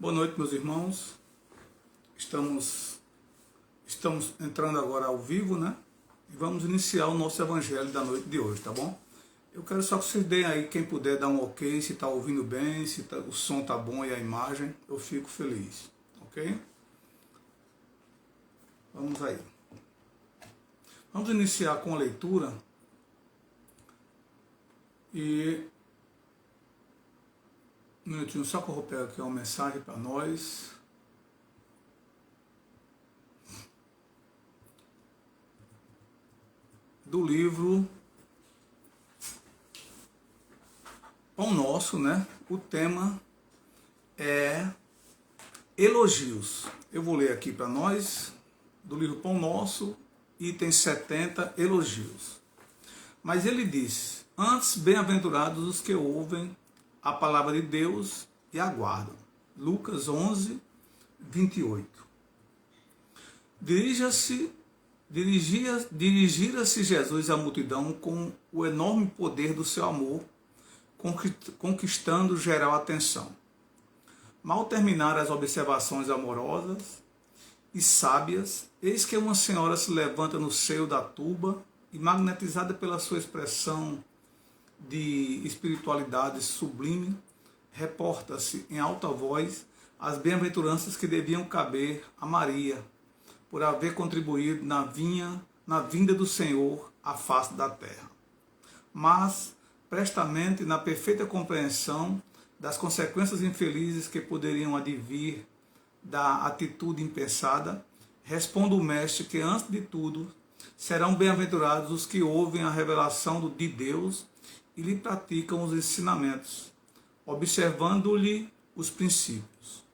Boa noite, meus irmãos. Estamos entrando agora ao vivo, né? E vamos iniciar o nosso evangelho da noite de hoje, tá bom? Eu quero só que vocês deem aí, quem puder, dar um ok, se está ouvindo bem, se o som tá bom e a imagem, eu fico feliz, ok? Vamos aí. Vamos iniciar com a leitura e um minutinho só que eu vou pegar aqui uma mensagem para nós. Do livro Pão Nosso, né? O tema é elogios. Eu vou ler aqui para nós, do livro Pão Nosso, item 70, elogios. Mas ele diz: antes, bem-aventurados os que ouvem a palavra de Deus e aguardam. Lucas 11, 28. Dirigira-se Jesus à multidão com o enorme poder do seu amor, conquistando geral atenção. Mal terminaram as observações amorosas e sábias, eis que uma senhora se levanta no seio da turba e, magnetizada pela sua expressão de espiritualidade sublime, reporta-se em alta voz as bem-aventuranças que deviam caber a Maria, por haver contribuído na vinda do Senhor à face da terra. Mas, prestamente, na perfeita compreensão das consequências infelizes que poderiam advir da atitude impensada, responde o Mestre que, antes de tudo, serão bem-aventurados os que ouvem a revelação de Deus e lhe praticam os ensinamentos, observando-lhe os princípios.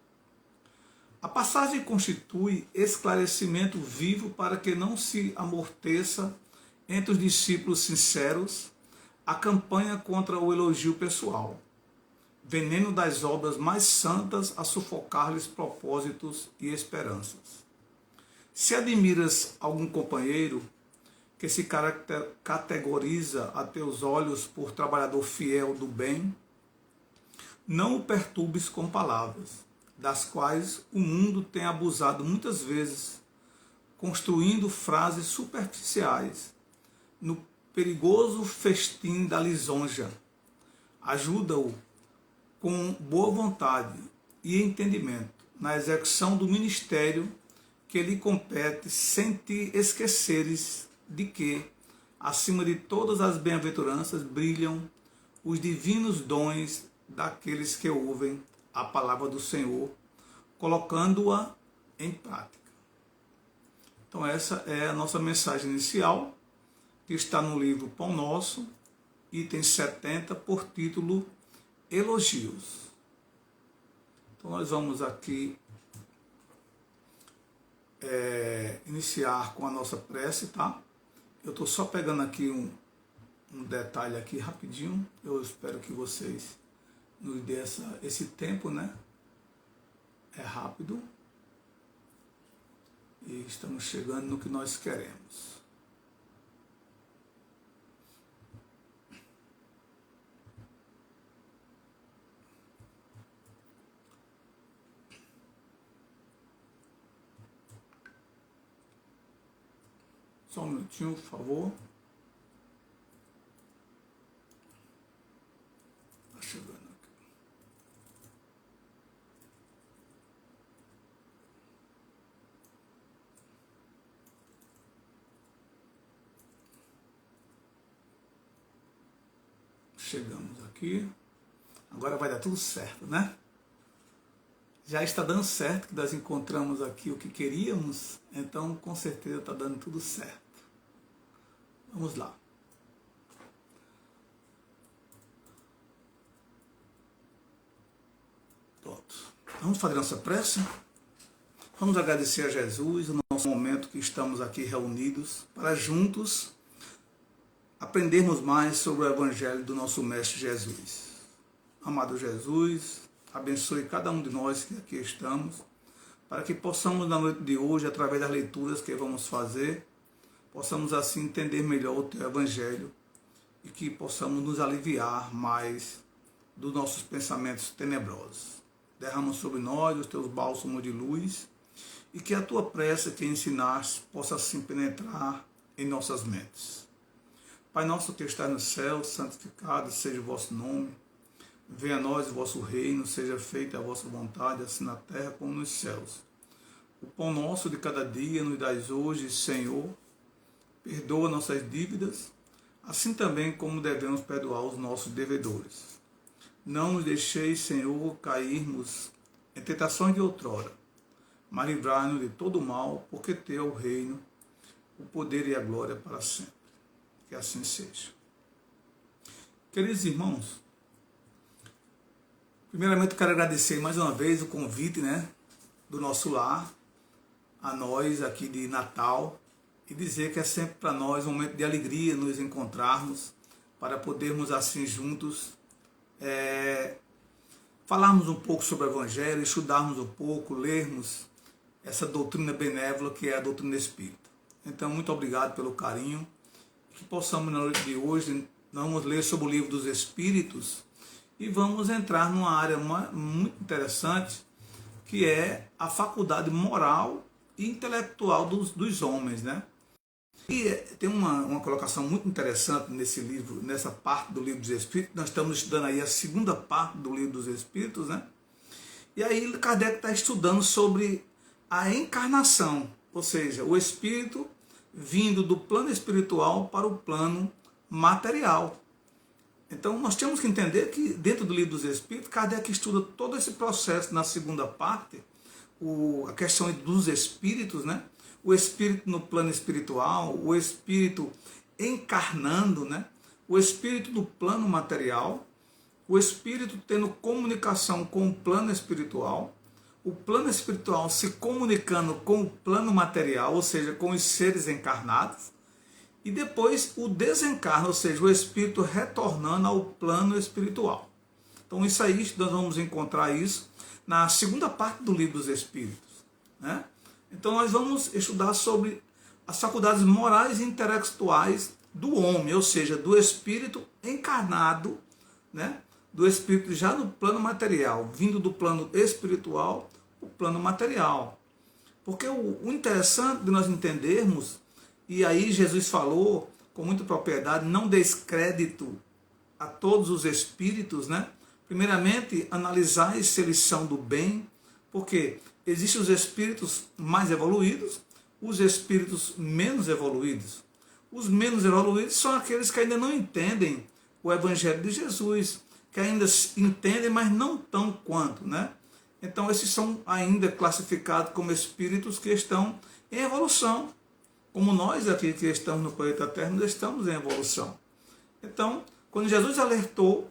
A passagem constitui esclarecimento vivo para que não se amorteça entre os discípulos sinceros a campanha contra o elogio pessoal, veneno das obras mais santas a sufocar-lhes propósitos e esperanças. Se admiras algum companheiro que se categoriza a teus olhos por trabalhador fiel do bem, não o perturbes com palavras, das quais o mundo tem abusado muitas vezes, construindo frases superficiais no perigoso festim da lisonja. Ajuda-o com boa vontade e entendimento na execução do ministério que lhe compete, sem te esqueceres de que, acima de todas as bem-aventuranças, brilham os divinos dons daqueles que ouvem a palavra do Senhor, colocando-a em prática. Então essa é a nossa mensagem inicial, que está no livro Pão Nosso, item 70, por título Elogios. Então nós vamos aqui iniciar com a nossa prece, tá? Eu estou só pegando aqui um detalhe aqui rapidinho. Eu espero que vocês nos dê esse tempo, né? É rápido. E estamos chegando no que nós queremos. Só um minutinho, por favor. Está chegando aqui. Chegamos aqui. Agora vai dar tudo certo, né? Já está dando certo, que nós encontramos aqui o que queríamos, então com certeza está dando tudo certo. Vamos lá. Pronto. Vamos fazer nossa prece? Vamos agradecer a Jesus no nosso momento que estamos aqui reunidos para juntos aprendermos mais sobre o Evangelho do nosso Mestre Jesus. Amado Jesus, abençoe cada um de nós que aqui estamos, para que possamos na noite de hoje, através das leituras que vamos fazer, possamos assim entender melhor o Teu Evangelho e que possamos nos aliviar mais dos nossos pensamentos tenebrosos. derrama sobre nós os teus bálsamos de luz e que a tua prece que ensinaste possa assim penetrar em nossas mentes. Pai nosso que está no céu, santificado seja o vosso nome. Venha a nós o vosso reino, seja feita a vossa vontade, assim na terra como nos céus. O pão nosso de cada dia nos dais hoje, Senhor. Perdoa nossas dívidas, assim também como devemos perdoar os nossos devedores. Não nos deixeis, Senhor, cairmos em tentações de outrora, mas livrai-nos de todo o mal, porque teu é o reino, o poder e a glória para sempre. Que assim seja. Queridos irmãos, primeiramente eu quero agradecer mais uma vez o convite, do nosso lar, a nós aqui de Natal, e dizer que é sempre para nós um momento de alegria nos encontrarmos, para podermos assim juntos falarmos um pouco sobre o Evangelho, estudarmos um pouco, lermos essa doutrina benévola que é a doutrina espírita. Então, muito obrigado pelo carinho, que possamos na noite de hoje, vamos ler sobre o livro dos Espíritos e vamos entrar numa área muito interessante, que é a faculdade moral e intelectual dos homens, E tem uma colocação muito interessante nesse livro, nessa parte do livro dos Espíritos. Nós estamos estudando aí a segunda parte do livro dos Espíritos, E aí Kardec está estudando sobre a encarnação, ou seja, o espírito vindo do plano espiritual para o plano material. Então nós temos que entender que dentro do livro dos Espíritos, Kardec estuda todo esse processo na segunda parte, a questão dos espíritos, O espírito no plano espiritual, o espírito encarnando, O espírito do plano material, o espírito tendo comunicação com o plano espiritual se comunicando com o plano material, ou seja, com os seres encarnados, e depois o desencarno, ou seja, o espírito retornando ao plano espiritual. Então isso aí, nós vamos encontrar isso na segunda parte do livro dos Espíritos, Então nós vamos estudar sobre as faculdades morais e intelectuais do homem, ou seja, do espírito encarnado, do espírito já no plano material, vindo do plano espiritual, o plano material. Porque o interessante de nós entendermos, e aí Jesus falou com muita propriedade, não deis crédito a todos os espíritos, Primeiramente, analisar se eles são do bem, porque existem os espíritos mais evoluídos, os espíritos menos evoluídos. Os menos evoluídos são aqueles que ainda não entendem o Evangelho de Jesus, que ainda entendem, mas não tão quanto, Então esses são ainda classificados como espíritos que estão em evolução. Como nós aqui que estamos no planeta Terra, nós estamos em evolução. Então, quando Jesus alertou,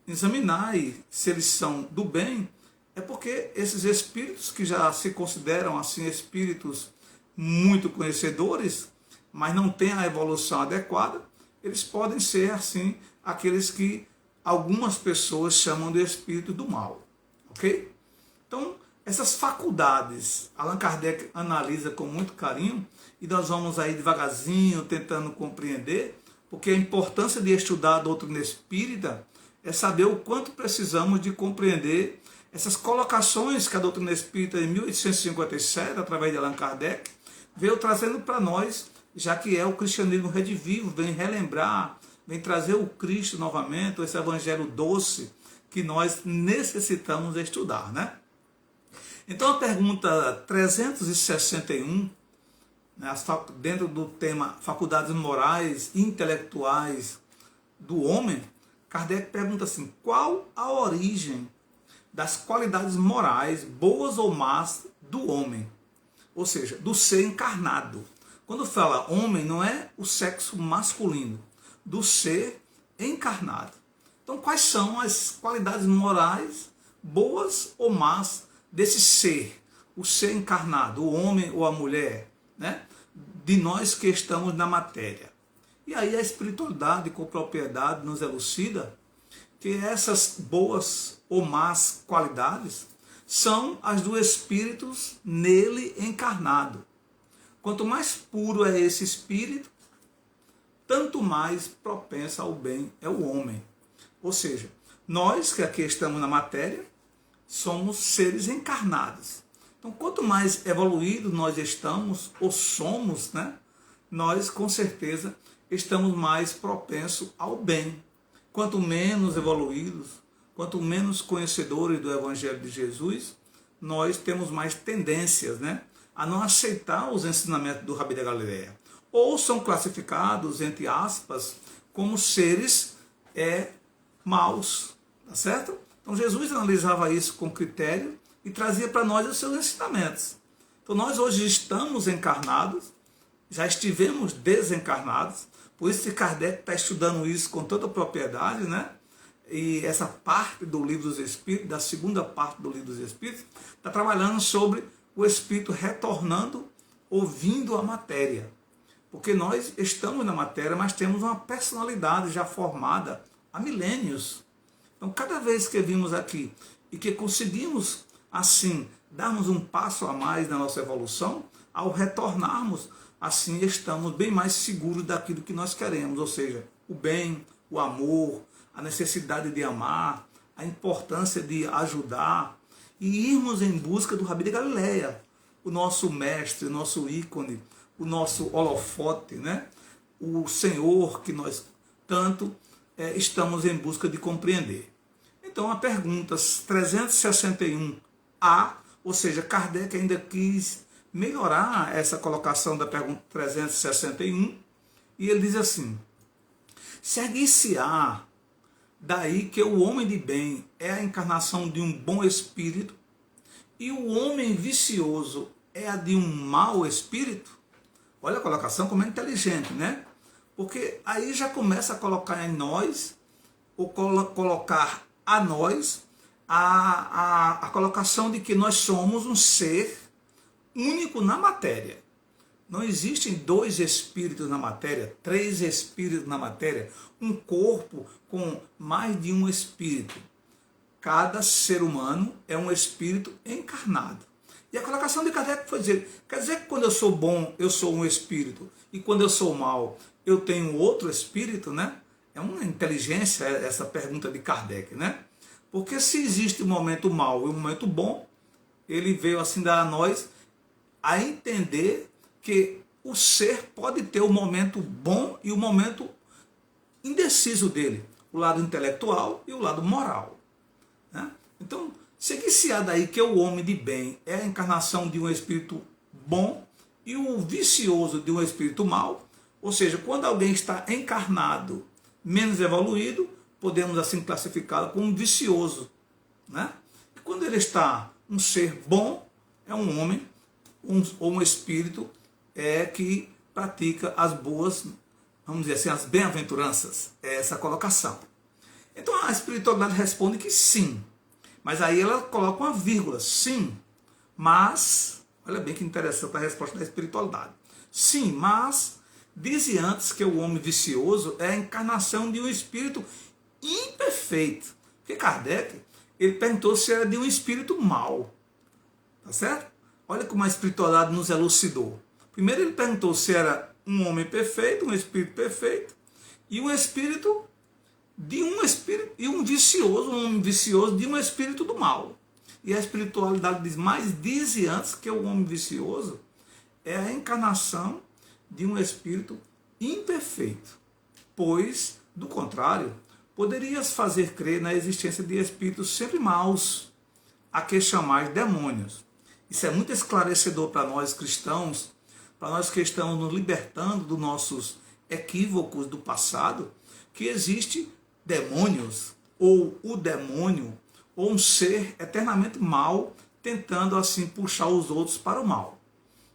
examinar se eles são do bem, é porque esses espíritos que já se consideram assim espíritos muito conhecedores, mas não têm a evolução adequada, eles podem ser assim aqueles que algumas pessoas chamam de espírito do mal, ok? Então, essas faculdades, Allan Kardec analisa com muito carinho e nós vamos aí devagarzinho tentando compreender, porque a importância de estudar a doutrina espírita é saber o quanto precisamos de compreender essas colocações que a doutrina espírita em 1857, através de Allan Kardec, veio trazendo para nós, já que é o cristianismo redivivo, vem relembrar, vem trazer o Cristo novamente, esse evangelho doce que nós necessitamos estudar, Então a pergunta 361, dentro do tema faculdades morais e intelectuais do homem, Kardec pergunta assim: qual a origem das qualidades morais, boas ou más, do homem? Ou seja, do ser encarnado. Quando fala homem, não é o sexo masculino, do ser encarnado. Então, quais são as qualidades morais, boas ou más, desse ser, o ser encarnado, o homem ou a mulher, de nós que estamos na matéria? E aí a espiritualidade com propriedade nos elucida que essas boas ou más qualidades são as do espírito nele encarnado. Quanto mais puro é esse espírito, tanto mais propenso ao bem é o homem. Ou seja, nós que aqui estamos na matéria, somos seres encarnados. Então, quanto mais evoluídos nós estamos ou somos, né, nós com certeza estamos mais propensos ao bem. Quanto menos evoluídos, quanto menos conhecedores do Evangelho de Jesus, nós temos mais tendências, né, a não aceitar os ensinamentos do Rabi da Galileia. Ou são classificados, entre aspas, como seres maus, tá certo? Então Jesus analisava isso com critério e trazia para nós os seus ensinamentos. Então nós hoje estamos encarnados, já estivemos desencarnados, por isso que Kardec está estudando isso com toda a propriedade, né? E essa parte do Livro dos Espíritos, da segunda parte do Livro dos Espíritos, está trabalhando sobre o Espírito retornando, ouvindo a matéria. Porque nós estamos na matéria, mas temos uma personalidade já formada há milênios. Então, cada vez que vimos aqui e que conseguimos, assim, darmos um passo a mais na nossa evolução, ao retornarmos, assim, estamos bem mais seguros daquilo que nós queremos, ou seja, o bem, o amor, a necessidade de amar, a importância de ajudar e irmos em busca do Rabi de Galileia, o nosso mestre, o nosso ícone, o nosso holofote, né? O Senhor que nós tanto estamos em busca de compreender. Então a pergunta 361A, ou seja, Kardec ainda quis melhorar essa colocação da pergunta 361, e ele diz assim: seguir-se-á daí que o homem de bem é a encarnação de um bom espírito e o homem vicioso é a de um mau espírito? Olha a colocação como é inteligente, né? Porque aí já começa a colocar em nós, ou colocar a nós, a colocação de que nós somos um ser único na matéria. Não existem dois espíritos na matéria, três espíritos na matéria, um corpo com mais de um espírito. Cada ser humano é um espírito encarnado. E a colocação de Kardec foi dizer, quer dizer que quando eu sou bom, eu sou um espírito, e quando eu sou mau, eu tenho outro espírito, né? É uma inteligência essa pergunta de Kardec, né? Porque se existe um momento mau e um momento bom, ele veio assim dar a nós a entender que o ser pode ter o momento bom e o momento indeciso dele, o lado intelectual e o lado moral, né? Então, seguir-se-á daí que o homem de bem é a encarnação de um espírito bom e o vicioso de um espírito mau. Ou seja, quando alguém está encarnado, menos evoluído, podemos assim classificá-lo como um vicioso, né? E quando ele está um ser bom, é um homem ou um espírito que pratica as boas, vamos dizer assim, as bem-aventuranças. É essa a colocação. Então a espiritualidade responde que sim. Mas aí ela coloca uma vírgula, sim, mas, olha bem que interessante a resposta da espiritualidade. Sim, mas, dizia antes que o homem vicioso é a encarnação de um espírito imperfeito. Porque Kardec, ele perguntou se era de um espírito mau. Tá certo? Olha como a espiritualidade nos elucidou. Primeiro ele perguntou se era um homem perfeito, um espírito perfeito, e um espírito de um espírito, e um homem vicioso de um espírito do mal. E a espiritualidade diz, mas diz antes que o homem vicioso é a encarnação de um espírito imperfeito. Pois, do contrário, poderias fazer crer na existência de espíritos sempre maus, a que chamais demônios. Isso é muito esclarecedor para nós cristãos, para nós que estamos nos libertando dos nossos equívocos do passado, que existe demônios, ou o demônio, ou um ser eternamente mau, tentando assim puxar os outros para o mal.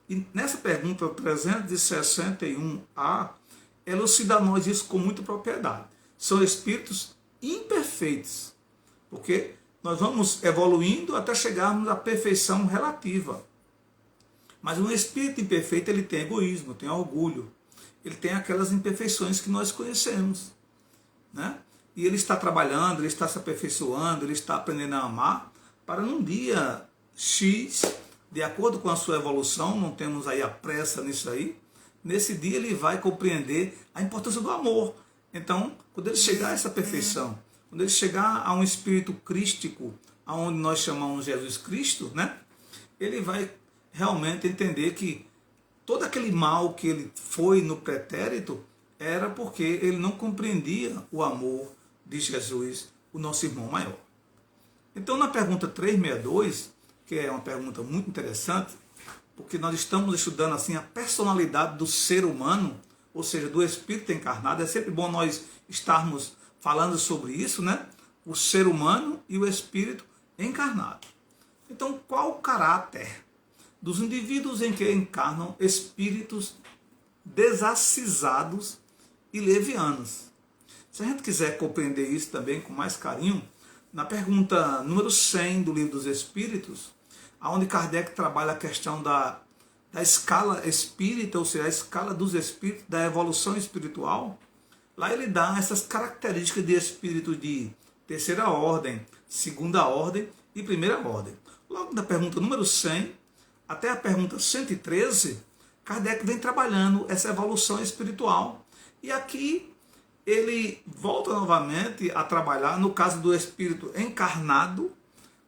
E nessa pergunta 361A, elucida a nós isso com muita propriedade. São espíritos imperfeitos, porque nós vamos evoluindo até chegarmos à perfeição relativa. Mas um espírito imperfeito, ele tem egoísmo, tem orgulho, ele tem aquelas imperfeições que nós conhecemos, né? E ele está trabalhando, ele está se aperfeiçoando, ele está aprendendo a amar, para num dia X, de acordo com a sua evolução, não temos aí a pressa nisso aí, nesse dia ele vai compreender a importância do amor. Então, quando ele chegar a essa perfeição, quando ele chegar a um espírito crístico, aonde nós chamamos Jesus Cristo, né? Ele vai realmente entender que todo aquele mal que ele foi no pretérito era porque ele não compreendia o amor de Jesus, o nosso irmão maior. Então, na pergunta 362, que é uma pergunta muito interessante, porque nós estamos estudando assim a personalidade do ser humano, ou seja, do espírito encarnado. É sempre bom nós estarmos falando sobre isso, né? O ser humano e o espírito encarnado. Então, qual o caráter dos indivíduos em que encarnam espíritos desacisados e levianos? Se a gente quiser compreender isso também com mais carinho, na pergunta número 100 do Livro dos Espíritos, onde Kardec trabalha a questão da escala espírita, ou seja, a escala dos espíritos, da evolução espiritual, lá ele dá essas características de espírito de terceira ordem, segunda ordem e primeira ordem. Logo da pergunta número 100 até a pergunta 113, Kardec vem trabalhando essa evolução espiritual. E aqui ele volta novamente a trabalhar, no caso do espírito encarnado,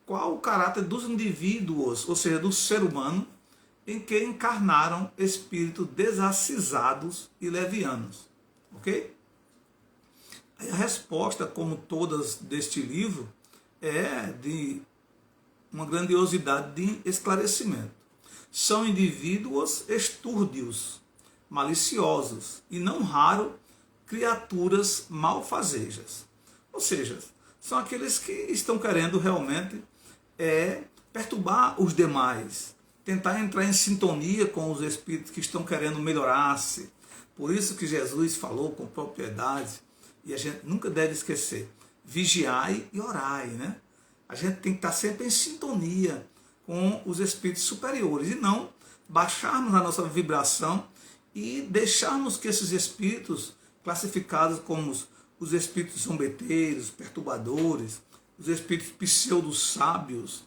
qual o caráter dos indivíduos, ou seja, do ser humano, em que encarnaram espíritos desacisados e levianos. Ok? A resposta, como todas deste livro, é de uma grandiosidade de esclarecimento. São indivíduos estúrdios, maliciosos e, não raro, criaturas malfazejas. Ou seja, são aqueles que estão querendo realmente perturbar os demais, tentar entrar em sintonia com os espíritos que estão querendo melhorar-se. Por isso que Jesus falou com propriedade, e a gente nunca deve esquecer, vigiai e orai, né? A gente tem que estar sempre em sintonia com os espíritos superiores e não baixarmos a nossa vibração e deixarmos que esses espíritos, classificados como os espíritos zombeteiros, perturbadores, os espíritos pseudo-sábios,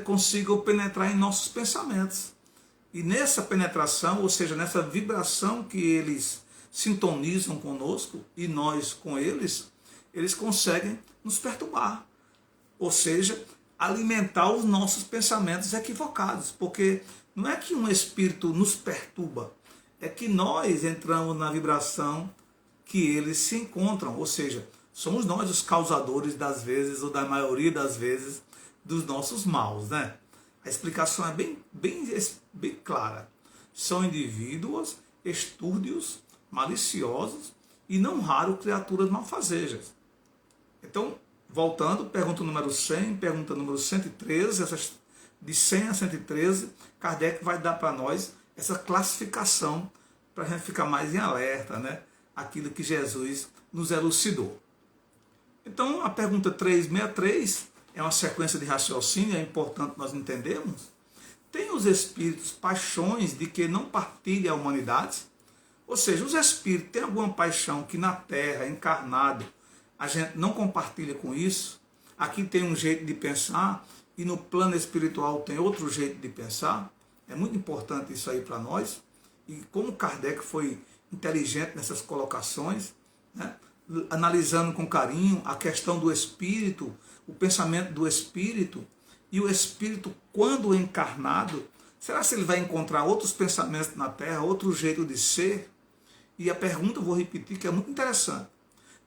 consigam penetrar em nossos pensamentos. E nessa penetração, ou seja, nessa vibração que eles sintonizam conosco e nós com eles, eles conseguem nos perturbar. Ou seja, alimentar os nossos pensamentos equivocados. Porque não é que um espírito nos perturba, é que nós entramos na vibração que eles se encontram. Ou seja, somos nós os causadores das vezes, ou da maioria das vezes, dos nossos maus, né? A explicação é bem clara. São indivíduos estúrdios, maliciosos e, não raro, criaturas malfazejas. Então, voltando, pergunta número 100, pergunta número 113, essas de 100 a 113, Kardec vai dar para nós essa classificação para a gente ficar mais em alerta, né? Aquilo que Jesus nos elucidou. Então, a pergunta 363 é uma sequência de raciocínio, é importante nós entendermos. Tem os espíritos paixões de que não partilha a humanidade? Ou seja, os espíritos têm alguma paixão que na Terra, encarnado, a gente não compartilha com isso? Aqui tem um jeito de pensar e no plano espiritual tem outro jeito de pensar? É muito importante isso aí para nós. E como Kardec foi inteligente nessas colocações, né? Analisando com carinho a questão do espírito, o pensamento do espírito, e o espírito, quando encarnado, será que ele vai encontrar outros pensamentos na Terra, outro jeito de ser? E a pergunta, eu vou repetir, que é muito interessante.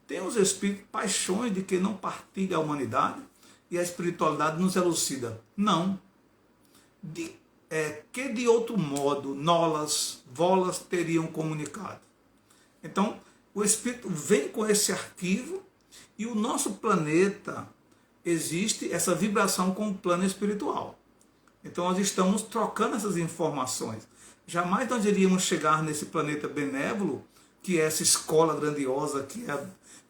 Tem os espíritos paixões de que não partilha a humanidade e a espiritualidade nos elucida? Não. Que de outro modo volas teriam comunicado? Então, o espírito vem com esse arquivo e o nosso planeta, existe essa vibração com o plano espiritual. Então nós estamos trocando essas informações. Jamais nós iríamos chegar nesse planeta benévolo, que é essa escola grandiosa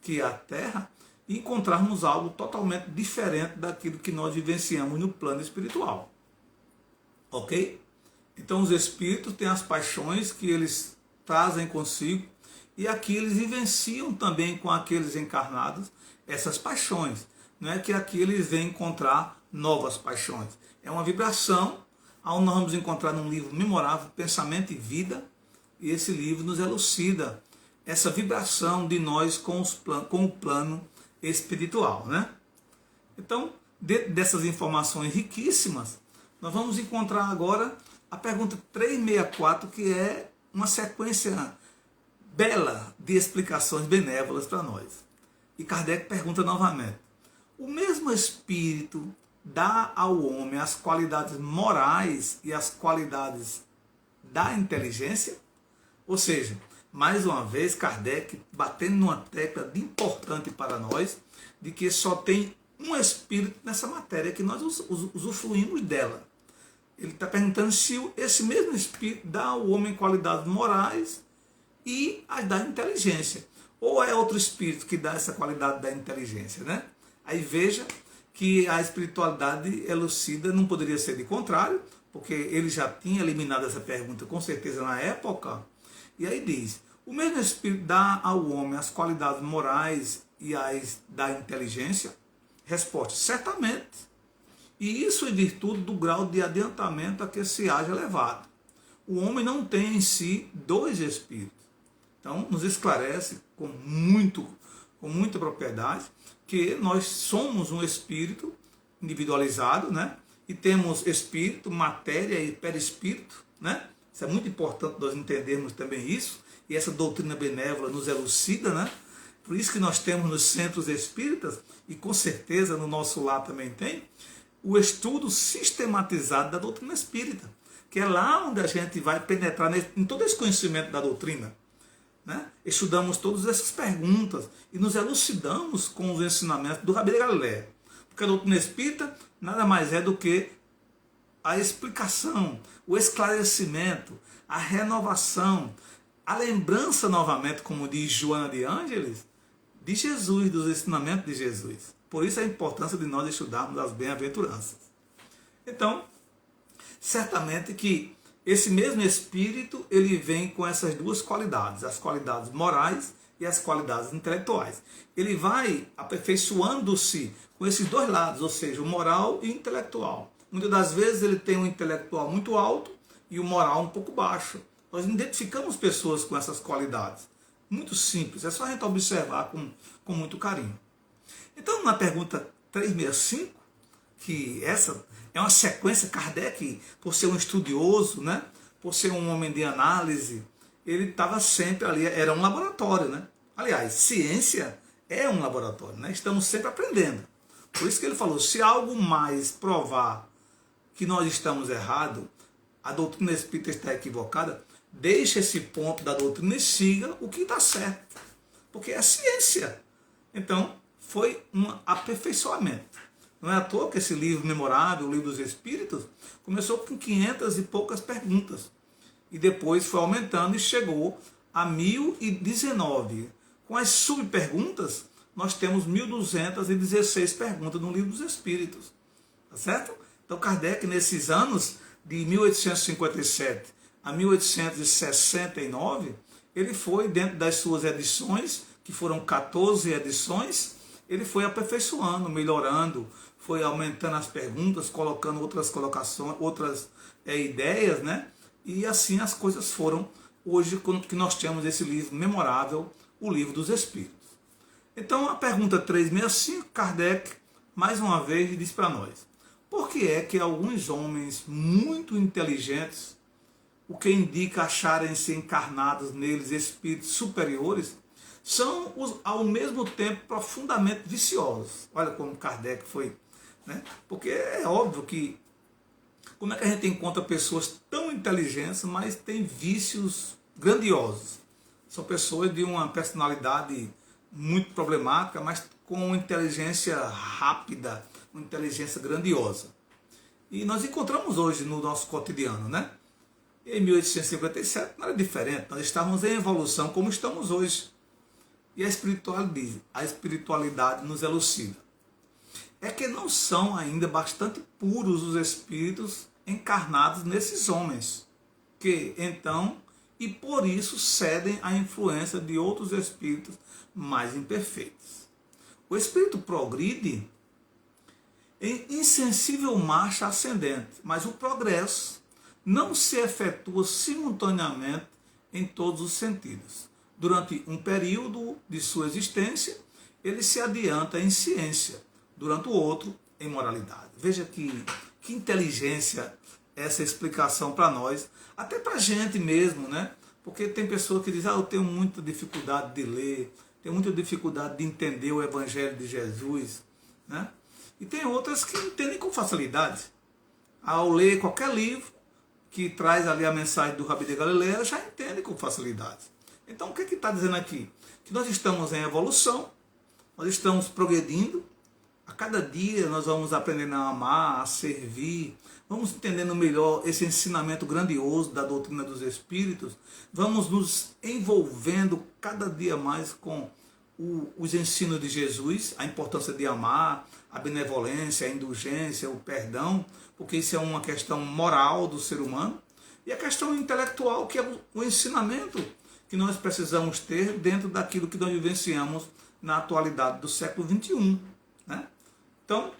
que é a Terra, e encontrarmos algo totalmente diferente daquilo que nós vivenciamos no plano espiritual. Ok? Então os espíritos têm as paixões que eles trazem consigo, e aqui eles vivenciam também com aqueles encarnados essas paixões. Não é que aqui eles vêm encontrar novas paixões. É uma vibração, onde nós vamos encontrar num livro memorável, Pensamento e Vida, e esse livro nos elucida essa vibração de nós com o plano espiritual, né? Então, dentro dessas informações riquíssimas, nós vamos encontrar agora a pergunta 364, que é uma sequência bela de explicações benévolas para nós. E Kardec pergunta novamente: o mesmo Espírito dá ao homem as qualidades morais e as qualidades da inteligência? Ou seja, mais uma vez, Kardec batendo numa tecla de importante para nós, de que só tem um Espírito nessa matéria, que nós usufruímos dela. Ele está perguntando se esse mesmo Espírito dá ao homem qualidades morais e as da inteligência. Ou é outro Espírito que dá essa qualidade da inteligência, né? Aí veja que a espiritualidade elucida não poderia ser de contrário, porque ele já tinha eliminado essa pergunta com certeza na época. E aí diz: o mesmo Espírito dá ao homem as qualidades morais e as da inteligência? Resposta: certamente. E isso em virtude do grau de adiantamento a que se haja levado. O homem não tem em si dois espíritos. Então, nos esclarece com muita propriedade que nós somos um espírito individualizado, né? E temos espírito, matéria e perispírito, né? Isso é muito importante nós entendermos também isso, e essa doutrina benévola nos elucida, né? Por isso que nós temos nos centros espíritas, e com certeza no nosso lar também tem, o estudo sistematizado da doutrina espírita, que é lá onde a gente vai penetrar em todo esse conhecimento da doutrina, né? Estudamos todas essas perguntas e nos elucidamos com os ensinamentos do Rabi de Galileia, porque a doutrina espírita nada mais é do que a explicação, o esclarecimento, a renovação, a lembrança novamente, como diz Joana de Ângeles, de Jesus, dos ensinamentos de Jesus. Por isso a importância de nós estudarmos as bem-aventuranças. Então, certamente que esse mesmo Espírito, ele vem com essas duas qualidades, as qualidades morais e as qualidades intelectuais. Ele vai aperfeiçoando-se com esses dois lados, ou seja, o moral e o intelectual. Muitas das vezes ele tem um intelectual muito alto e o moral um pouco baixo. Nós identificamos pessoas com essas qualidades. Muito simples, é só a gente observar com muito carinho. Então, na pergunta 365, que essa é uma sequência, Kardec, por ser um estudioso, né, por ser um homem de análise, ele estava sempre ali, era um laboratório, né? Aliás, ciência é um laboratório, né? Estamos sempre aprendendo. Por isso que ele falou: se algo mais provar que nós estamos errados, a doutrina espírita está equivocada, deixe esse ponto da doutrina e siga o que está certo. Porque é ciência. Então, foi um aperfeiçoamento. Não é à toa que esse livro memorável, o Livro dos Espíritos, começou com 500 e poucas perguntas. E depois foi aumentando e chegou a 1019. Com as subperguntas, nós temos 1216 perguntas no Livro dos Espíritos. Tá certo? Então Kardec, nesses anos de 1857 a 1869, ele foi, dentro das suas edições, que foram 14 edições, ele foi aperfeiçoando, melhorando, foi aumentando as perguntas, colocando outras colocações, outras ideias, né? E assim as coisas foram hoje, que nós temos esse livro memorável, o Livro dos Espíritos. Então a pergunta 365, Kardec, mais uma vez, diz para nós: por que é que alguns homens muito inteligentes, o que indica acharem-se encarnados neles espíritos superiores, são ao mesmo tempo profundamente viciosos? Olha como Kardec foi, né? Porque é óbvio que como é que a gente encontra pessoas tão inteligentes, mas têm vícios grandiosos? São pessoas de uma personalidade muito problemática, mas com uma inteligência rápida, uma inteligência grandiosa. E nós encontramos hoje no nosso cotidiano, né? Em 1857 não era diferente, nós estávamos em evolução como estamos hoje. E a espiritualidade nos elucida. É que não são ainda bastante puros os espíritos encarnados nesses homens, que então, e por isso cedem à influência de outros espíritos mais imperfeitos. O espírito progride em insensível marcha ascendente, mas o progresso não se efetua simultaneamente em todos os sentidos. Durante um período de sua existência, ele se adianta em ciência, durante o outro, em moralidade. Veja que inteligência essa explicação para nós, até para a gente mesmo, né? Porque tem pessoas que dizem, eu tenho muita dificuldade de ler, tenho muita dificuldade de entender o Evangelho de Jesus, né? E tem outras que entendem com facilidade. Ao ler qualquer livro que traz ali a mensagem do Rabi de Galileia, já entende com facilidade. Então o que está dizendo aqui? Que nós estamos em evolução, nós estamos progredindo, a cada dia nós vamos aprendendo a amar, a servir, vamos entendendo melhor esse ensinamento grandioso da doutrina dos Espíritos, vamos nos envolvendo cada dia mais com os ensinos de Jesus, a importância de amar, a benevolência, a indulgência, o perdão, porque isso é uma questão moral do ser humano, e a questão intelectual, que é o ensinamento que nós precisamos ter dentro daquilo que nós vivenciamos na atualidade do século XXI, né? Então,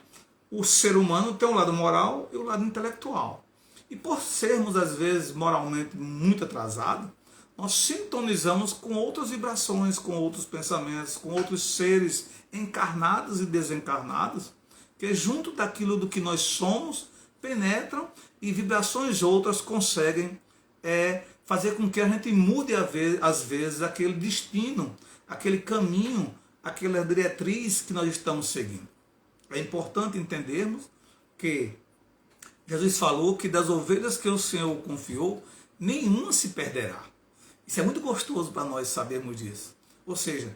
o ser humano tem um lado moral e o lado intelectual. E por sermos, às vezes, moralmente muito atrasados, nós sintonizamos com outras vibrações, com outros pensamentos, com outros seres encarnados e desencarnados, que junto daquilo do que nós somos, penetram e vibrações outras conseguem fazer com que a gente mude, às vezes, aquele destino, aquele caminho, aquela diretriz que nós estamos seguindo. É importante entendermos que Jesus falou que das ovelhas que o Senhor confiou, nenhuma se perderá. Isso é muito gostoso para nós sabermos disso. Ou seja,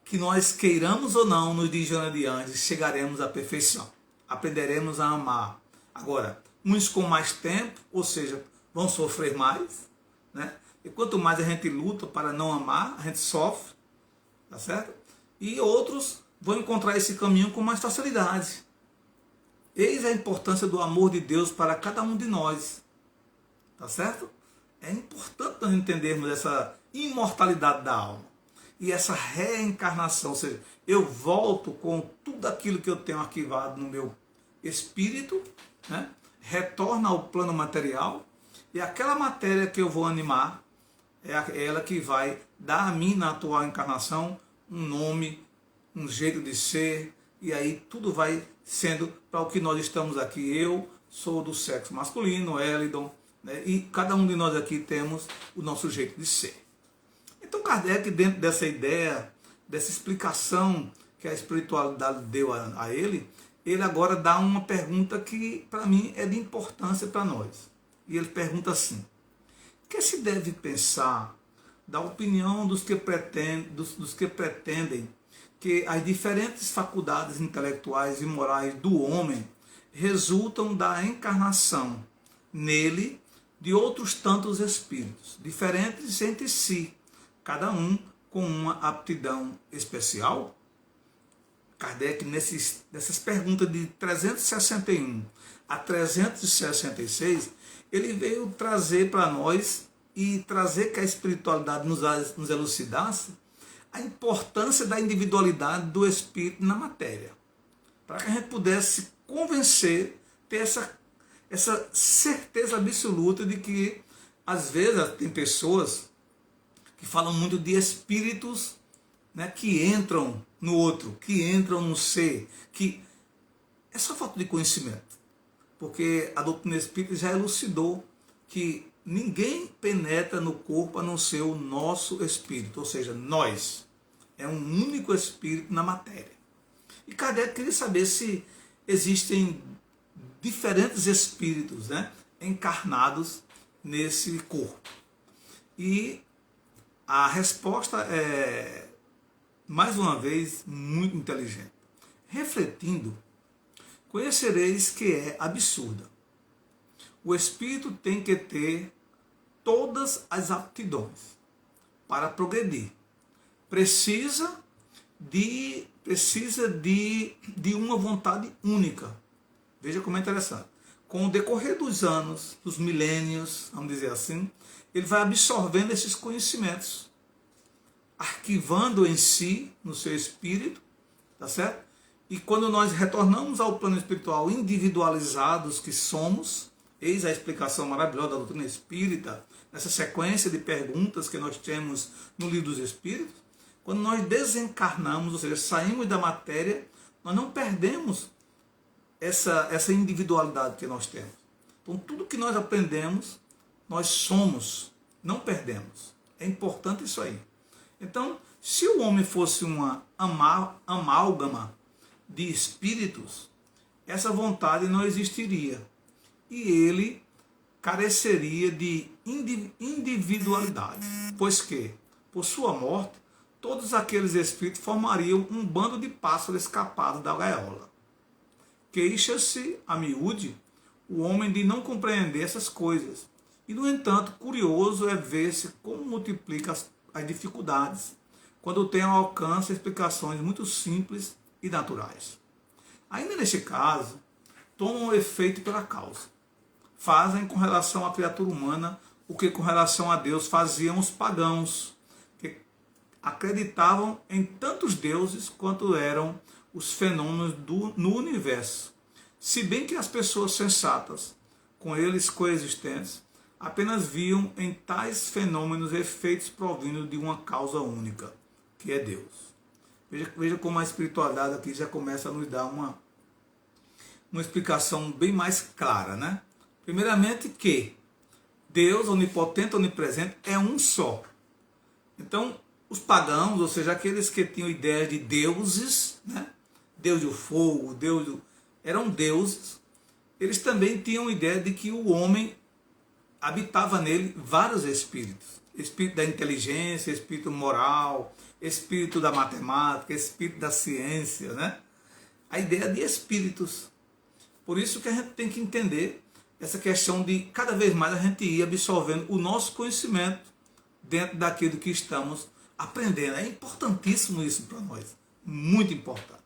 que nós queiramos ou não, nos dias adiante, chegaremos à perfeição. Aprenderemos a amar. Agora, uns com mais tempo, ou seja, vão sofrer mais, né? E quanto mais a gente luta para não amar, a gente sofre, tá certo? E outros vão encontrar esse caminho com mais facilidade. Eis a importância do amor de Deus para cada um de nós. Tá certo? É importante nós entendermos essa imortalidade da alma. E essa reencarnação, ou seja, eu volto com tudo aquilo que eu tenho arquivado no meu espírito, né? Retorna ao plano material, e aquela matéria que eu vou animar, é ela que vai dar a mim, na atual encarnação, um nome, um jeito de ser, e aí tudo vai sendo para o que nós estamos aqui. Eu sou do sexo masculino, Elidon, né? E cada um de nós aqui temos o nosso jeito de ser. Então Kardec, dentro dessa ideia, dessa explicação que a espiritualidade deu a ele agora dá uma pergunta que para mim é de importância para nós. E ele pergunta assim: o que se deve pensar da opinião dos que pretendem que as diferentes faculdades intelectuais e morais do homem resultam da encarnação nele de outros tantos espíritos, diferentes entre si, cada um com uma aptidão especial? Kardec, nessas perguntas de 361 a 366, ele veio trazer para nós e trazer que a espiritualidade nos elucidasse a importância da individualidade do espírito na matéria, para que a gente pudesse convencer, ter essa certeza absoluta de que, às vezes, tem pessoas que falam muito de espíritos, né, que entram no outro, que entram no ser, que é só falta de conhecimento, porque a doutrina espírita já elucidou que ninguém penetra no corpo a não ser o nosso espírito, ou seja, nós. É um único espírito na matéria. E Kardec queria saber se existem diferentes espíritos, né, encarnados nesse corpo. E a resposta é, mais uma vez, muito inteligente. Refletindo, conhecereis que é absurda. O espírito tem que ter todas as aptidões para progredir. Precisa de uma vontade única. Veja como é interessante. Com o decorrer dos anos, dos milênios, vamos dizer assim, ele vai absorvendo esses conhecimentos, arquivando em si, no seu espírito, tá certo? E quando nós retornamos ao plano espiritual individualizados que somos, eis a explicação maravilhosa da doutrina espírita, nessa sequência de perguntas que nós temos no Livro dos Espíritos, quando nós desencarnamos, ou seja, saímos da matéria, nós não perdemos essa individualidade que nós temos. Então, tudo que nós aprendemos, nós somos, não perdemos. É importante isso aí. Então, se o homem fosse uma amálgama de espíritos, essa vontade não existiria. E ele careceria de individualidade. Pois que, por sua morte, todos aqueles espíritos formariam um bando de pássaros escapados da gaiola. Queixa-se, a miúde, o homem de não compreender essas coisas. E, no entanto, curioso é ver-se como multiplica as dificuldades, quando tem ao alcance explicações muito simples e naturais. Ainda neste caso, tomam efeito pela causa. Fazem com relação à criatura humana o que com relação a Deus faziam os pagãos, que acreditavam em tantos deuses quanto eram os fenômenos no universo. Se bem que as pessoas sensatas, com eles coexistentes, apenas viam em tais fenômenos efeitos provindos de uma causa única, que é Deus. Veja como a espiritualidade aqui já começa a nos dar uma explicação bem mais clara, né? Primeiramente que Deus, onipotente, onipresente, é um só. Então, os pagãos, ou seja, aqueles que tinham ideia de deuses, né? Deus do fogo, eram deuses, eles também tinham ideia de que o homem habitava nele vários espíritos. Espírito da inteligência, espírito moral, espírito da matemática, espírito da ciência, né? A ideia de espíritos. Por isso que a gente tem que entender essa questão de cada vez mais a gente ir absorvendo o nosso conhecimento dentro daquilo que estamos aprendendo. É importantíssimo isso para nós, muito importante.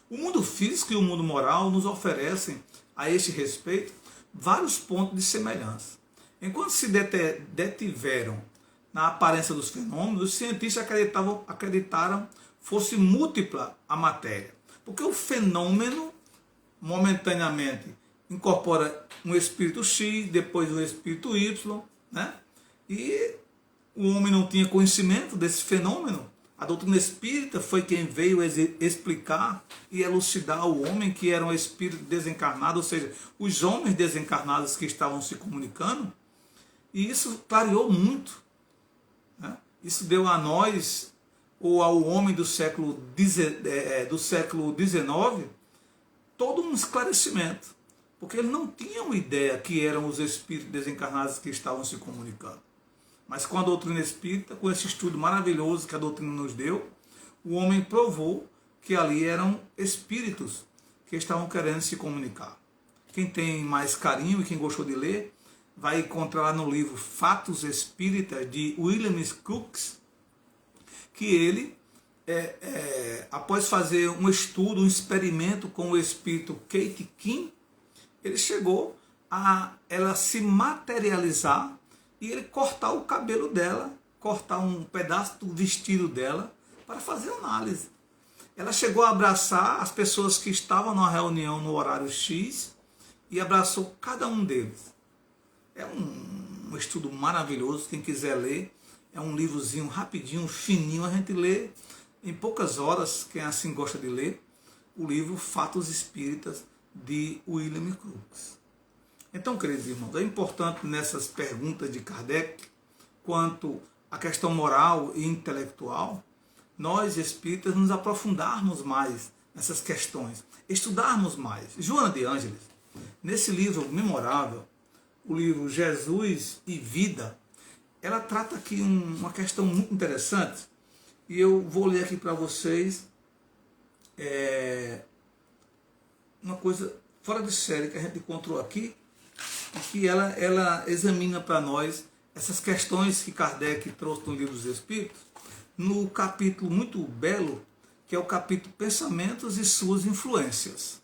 O mundo físico e o mundo moral nos oferecem, a este respeito, vários pontos de semelhança. Enquanto se detiveram na aparência dos fenômenos, os cientistas acreditaram fosse múltipla a matéria. Porque o fenômeno, momentaneamente, incorpora um espírito X, depois um espírito Y, né? E o homem não tinha conhecimento desse fenômeno. A doutrina espírita foi quem veio explicar e elucidar ao homem que era um espírito desencarnado, ou seja, os homens desencarnados que estavam se comunicando. E isso clareou muito, né? Isso deu a nós, ou ao homem do século XIX, todo um esclarecimento. Porque eles não tinham ideia que eram os espíritos desencarnados que estavam se comunicando. Mas com a doutrina espírita, com esse estudo maravilhoso que a doutrina nos deu, o homem provou que ali eram espíritos que estavam querendo se comunicar. Quem tem mais carinho e quem gostou de ler, vai encontrar lá no livro Fatos Espíritas, de William Crookes, que ele, após fazer um estudo, um experimento com o espírito Kate Kim, ele chegou a ela se materializar e ele cortar o cabelo dela, cortar um pedaço do vestido dela para fazer análise. Ela chegou a abraçar as pessoas que estavam numa reunião no horário X e abraçou cada um deles. É um estudo maravilhoso, quem quiser ler, é um livrozinho rapidinho, fininho, a gente lê em poucas horas, quem assim gosta de ler, o livro Fatos Espíritas, de William Crookes. Então, queridos irmãos, é importante nessas perguntas de Kardec, quanto à questão moral e intelectual, nós espíritas nos aprofundarmos mais nessas questões, estudarmos mais. Joana de Ângeles, nesse livro memorável, o livro Jesus e Vida, ela trata aqui uma questão muito interessante, e eu vou ler aqui para vocês uma coisa fora de série que a gente encontrou aqui, e que ela examina para nós essas questões que Kardec trouxe no Livro dos Espíritos, no capítulo muito belo, que é o capítulo Pensamentos e Suas Influências,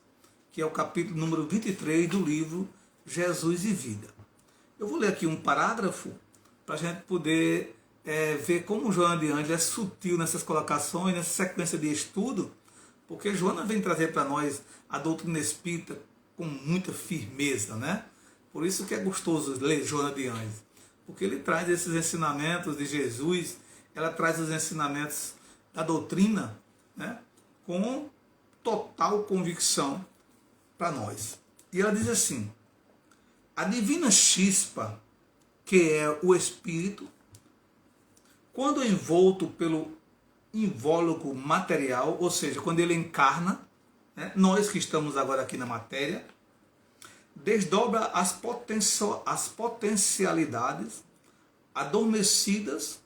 que é o capítulo número 23 do livro Jesus e Vida. Eu vou ler aqui um parágrafo para a gente poder ver como Joana de Ângeles é sutil nessas colocações, nessa sequência de estudo, porque Joana vem trazer para nós a doutrina espírita com muita firmeza, né? Por isso que é gostoso ler Joana de Ângeles, porque ele traz esses ensinamentos de Jesus, ela traz os ensinamentos da doutrina, né? Com total convicção para nós. E ela diz assim: a divina chispa, que é o Espírito, quando envolto pelo invólucro material, ou seja, quando ele encarna, né, nós que estamos agora aqui na matéria, desdobra as potencialidades adormecidas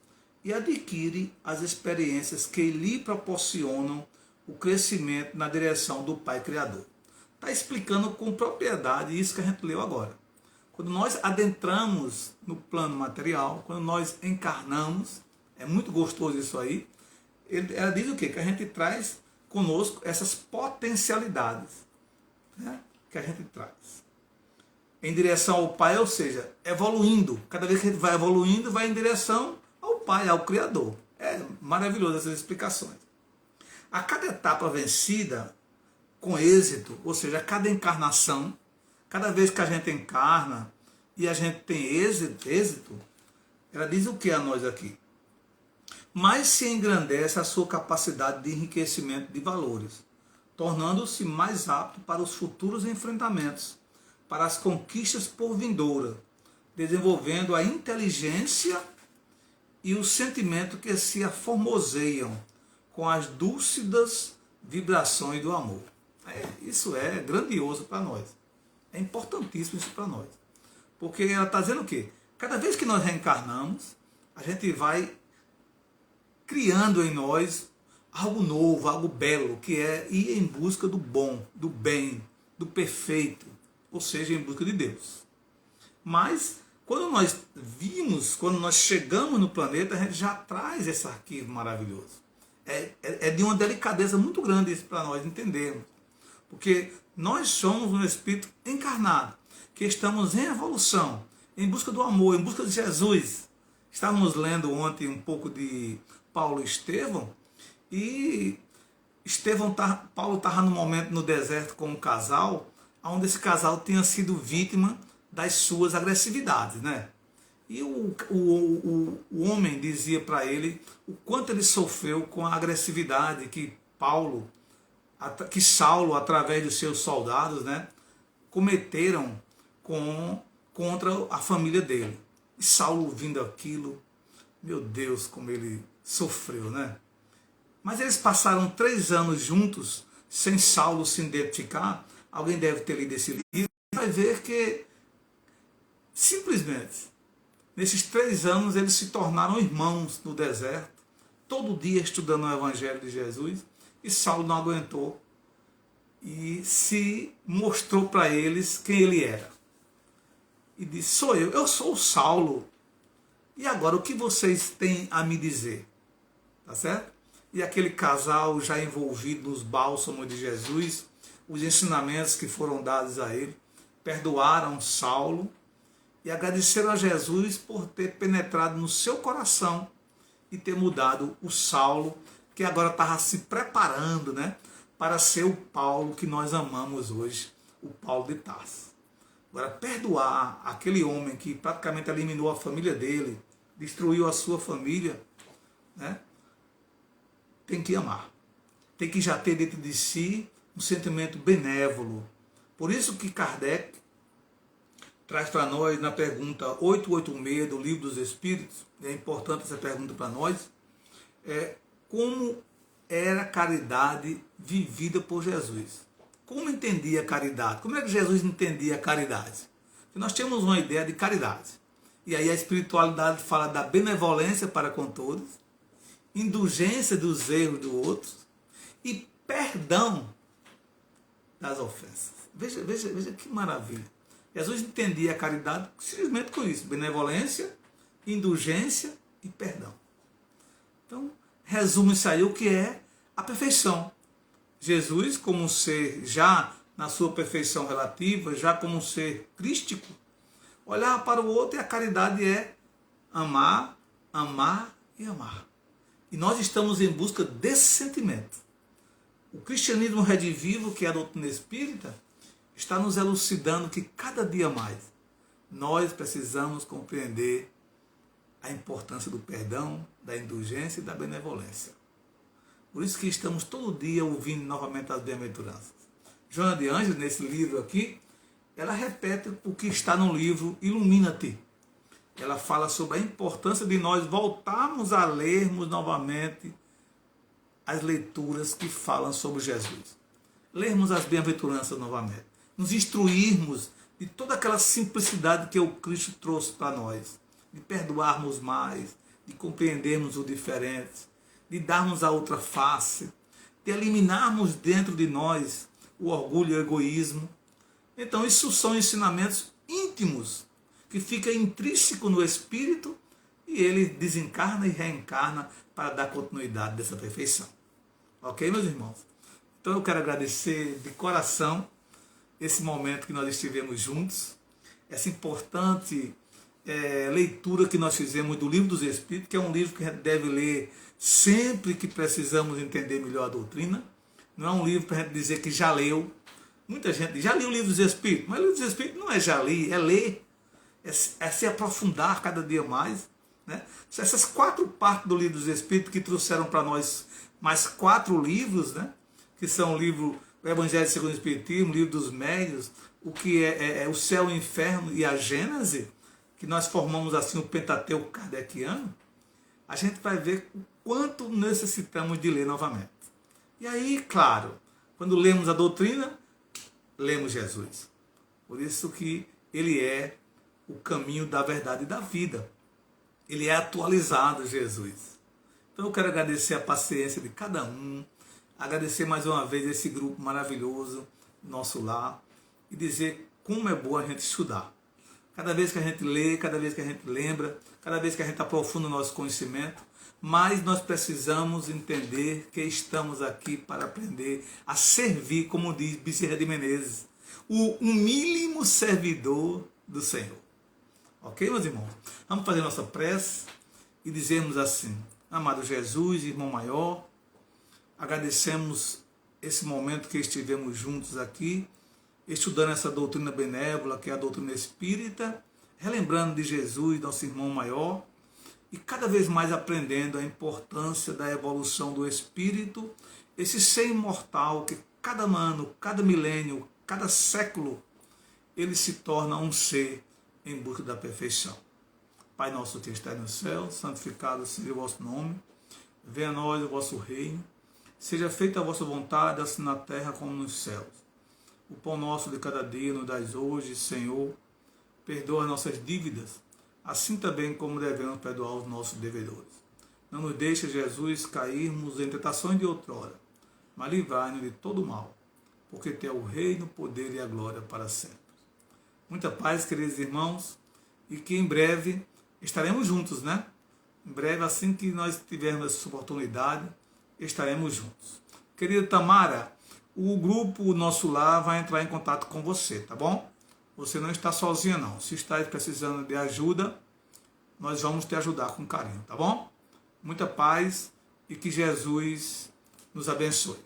e adquire as experiências que lhe proporcionam o crescimento na direção do Pai Criador. Está explicando com propriedade isso que a gente leu agora. Quando nós adentramos no plano material, quando nós encarnamos, é muito gostoso isso aí, ela diz o quê? Que a gente traz conosco essas potencialidades, né, que a gente traz em direção ao Pai, ou seja, evoluindo. Cada vez que a gente vai evoluindo, vai em direção ao Pai, ao Criador. É maravilhoso essas explicações. A cada etapa vencida com êxito, ou seja, a cada encarnação, cada vez que a gente encarna e a gente tem êxito, ela diz o que a nós aqui? Mais se engrandece a sua capacidade de enriquecimento de valores, tornando-se mais apto para os futuros enfrentamentos, para as conquistas por vindoura, desenvolvendo a inteligência e o sentimento que se aformoseiam com as dúlcidas vibrações do amor. Isso é grandioso para nós. É importantíssimo isso para nós. Porque ela está dizendo o quê? Cada vez que nós reencarnamos, a gente vai criando em nós algo novo, algo belo, que é ir em busca do bom, do bem, do perfeito, ou seja, em busca de Deus. Mas, quando nós chegamos no planeta, a gente já traz esse arquivo maravilhoso. É de uma delicadeza muito grande isso para nós entendermos. Porque nós somos um espírito encarnado, que estamos em evolução, em busca do amor, em busca de Jesus. Estávamos lendo ontem um pouco de Paulo e Estevão, e Paulo estava no momento no deserto com um casal, onde esse casal tinha sido vítima das suas agressividades, né? E o homem dizia para ele o quanto ele sofreu com a agressividade que Saulo, através dos seus soldados, né, cometeram contra a família dele. E Saulo, ouvindo aquilo, meu Deus, como ele sofreu, né? Mas eles passaram 3 anos juntos, sem Saulo se identificar. Alguém deve ter lido esse livro e vai ver que, simplesmente, nesses 3 anos eles se tornaram irmãos no deserto, todo dia estudando o Evangelho de Jesus, e Saulo não aguentou e se mostrou para eles quem ele era. E disse: eu sou o Saulo, e agora o que vocês têm a me dizer? Tá certo? E aquele casal já envolvido nos bálsamos de Jesus, os ensinamentos que foram dados a ele, perdoaram Saulo e agradeceram a Jesus por ter penetrado no seu coração e ter mudado o Saulo, que agora estava se preparando, né, para ser o Paulo que nós amamos hoje, o Paulo de Tarso. Agora, perdoar aquele homem que praticamente eliminou a família dele, destruiu a sua família, né, tem que amar. Tem que já ter dentro de si um sentimento benévolo. Por isso que Kardec traz para nós na pergunta 886 do Livro dos Espíritos, é importante essa pergunta para nós, como era a caridade vivida por Jesus. Como entendia a caridade? Como é que Jesus entendia a caridade? Porque nós temos uma ideia de caridade. E aí a espiritualidade fala da benevolência para com todos, indulgência dos erros do outro e perdão das ofensas. Veja que maravilha. Jesus entendia a caridade simplesmente com isso: benevolência, indulgência e perdão. Então, resume-se aí o que é a perfeição. Jesus, como um ser já na sua perfeição relativa, já como um ser crístico, olhar para o outro, e a caridade é amar, amar e amar. E nós estamos em busca desse sentimento. O cristianismo redivivo, que é a doutrina espírita, está nos elucidando que cada dia mais nós precisamos compreender a importância do perdão, da indulgência e da benevolência. Por isso que estamos todo dia ouvindo novamente as bem-aventuranças. Joana de Ângeles, nesse livro aqui, ela repete o que está no livro Ilumina-te. Ela fala sobre a importância de nós voltarmos a lermos novamente as leituras que falam sobre Jesus. Lermos as bem-aventuranças novamente. Nos instruirmos de toda aquela simplicidade que o Cristo trouxe para nós. De perdoarmos mais, de compreendermos o diferente, de darmos a outra face, de eliminarmos dentro de nós o orgulho e o egoísmo. Então, isso são ensinamentos íntimos, que fica intrínseco no Espírito e ele desencarna e reencarna para dar continuidade dessa perfeição. Ok, meus irmãos? Então, eu quero agradecer de coração esse momento que nós estivemos juntos, essa importante leitura que nós fizemos do Livro dos Espíritos, que é um livro que a gente deve ler sempre que precisamos entender melhor a doutrina. Não é um livro para a gente dizer que já leu. Muita gente diz, já li o Livro dos Espíritos, mas o Livro dos Espíritos não é já li, é ler, é se aprofundar cada dia mais. Né? Essas 4 partes do Livro dos Espíritos que trouxeram para nós mais 4 livros, né? Que são o livro o Evangelho segundo o Espiritismo, o Livro dos Médiuns, o que é o Céu, o Inferno e a Gênese, que nós formamos assim o Pentateuco kardeciano, a gente vai ver o quanto necessitamos de ler novamente. E aí, claro, quando lemos a doutrina, lemos Jesus. Por isso que ele é o caminho da verdade e da vida. Ele é atualizado, Jesus. Então eu quero agradecer a paciência de cada um, agradecer mais uma vez esse grupo maravilhoso, nosso lar, e dizer como é bom a gente estudar. Cada vez que a gente lê, cada vez que a gente lembra, cada vez que a gente aprofunda o nosso conhecimento, mais nós precisamos entender que estamos aqui para aprender a servir, como diz Bezerra de Menezes, o humílimo servidor do Senhor. Ok, meus irmãos? Vamos fazer nossa prece e dizermos assim: amado Jesus, irmão maior, agradecemos esse momento que estivemos juntos aqui, estudando essa doutrina benévola, que é a doutrina espírita, relembrando de Jesus, nosso irmão maior, e cada vez mais aprendendo a importância da evolução do espírito, esse ser imortal que cada ano, cada milênio, cada século, ele se torna um ser em busca da perfeição. Pai nosso que está no céu, santificado seja o vosso nome, venha a nós o vosso reino, seja feita a vossa vontade, assim na terra como nos céus. O pão nosso de cada dia nos dai hoje, Senhor. Perdoa as nossas dívidas, assim também como devemos perdoar os nossos devedores. Não nos deixe, Jesus, cairmos em tentações de outrora, mas livrai-nos de todo mal, porque teu é o reino, o poder e a glória para sempre. Muita paz, queridos irmãos, e que em breve estaremos juntos, né? Em breve, assim que nós tivermos essa oportunidade, estaremos juntos. Querida Tamara, o grupo Nosso Lar vai entrar em contato com você, tá bom? Você não está sozinha não. Se está precisando de ajuda, nós vamos te ajudar com carinho, tá bom? Muita paz e que Jesus nos abençoe.